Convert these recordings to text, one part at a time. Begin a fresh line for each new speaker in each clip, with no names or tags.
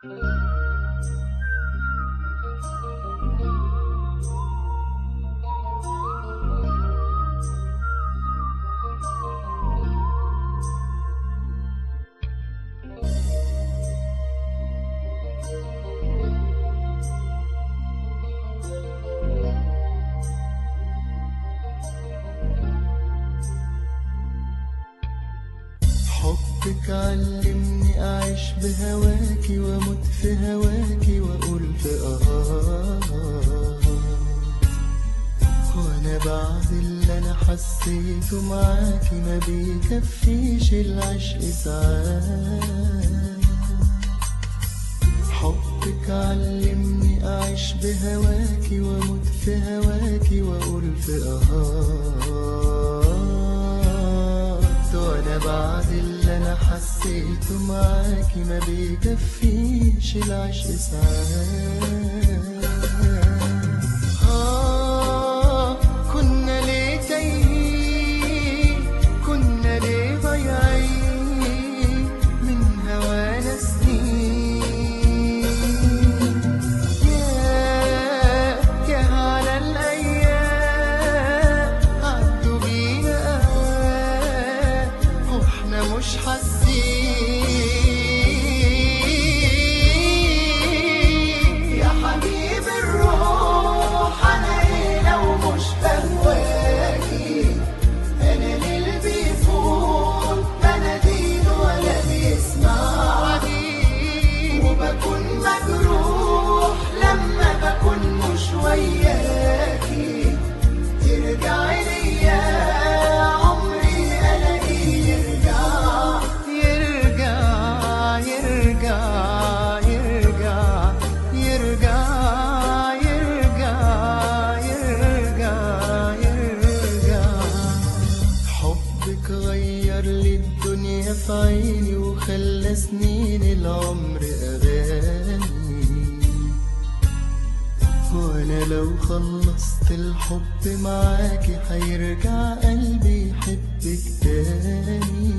حبك علمني أعيش بهواكي وأموت في هواكي وأقول في وأنا بعد اللي أنا حسيته معاكي ما بيكفيش العشق ساعات. حبك علمني أعيش بهواكي وأموت في هواكي وأقول في وأنا بعد اللي أنا حسيته معاكي ما بيكفيش العشق ساعات. كنا ليه تايهين، كنا ليه ضايعين من هوانا سنين. يا على الأيام عدوا بينا أوقات واحنا مش حاسين. يا حبيب الروح أنا إيه لو مش بهواكي؟ أنا اللي بيفوت بناديله ولا بيسمعني، وبكون مجروح لما بكون مش وياكي. ترجعي ليا عمري ألاقيه يرجع يرجع يرجع يرجع يرجع يرجع يرجع يرجع. حبك غير لي الدنيا في عيني وخلى سنين العمر أغاني. وأنا لو خلصت الحب معاكي هيرجع قلبي يحبك تاني.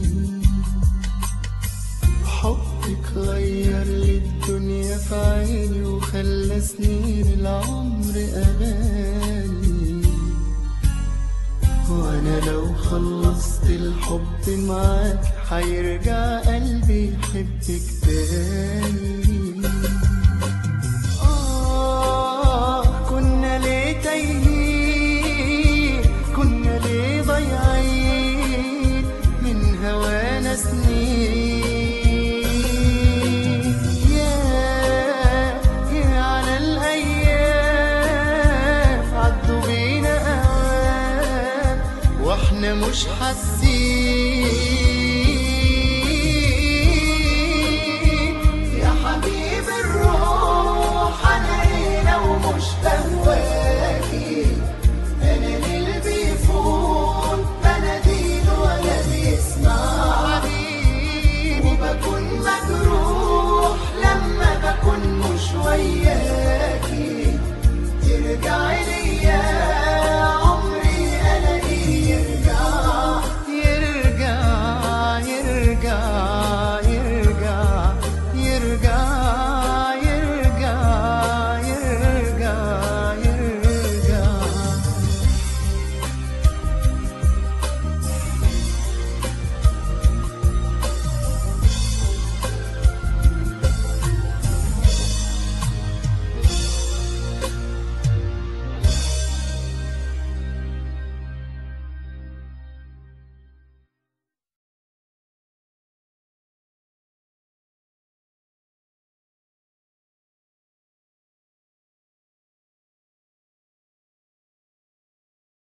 حبك غير لي الدنيا في عيني وخلى سنين العمر أغاني. وأنا لو خلصت الحب معاكي هيرجع قلبي يحبك تاني. كنا ليه تايهين، كنا ليه ضايعين من هوانا سنين. يا على الأيام عدوا بينا أوقات واحنا مش حاسين.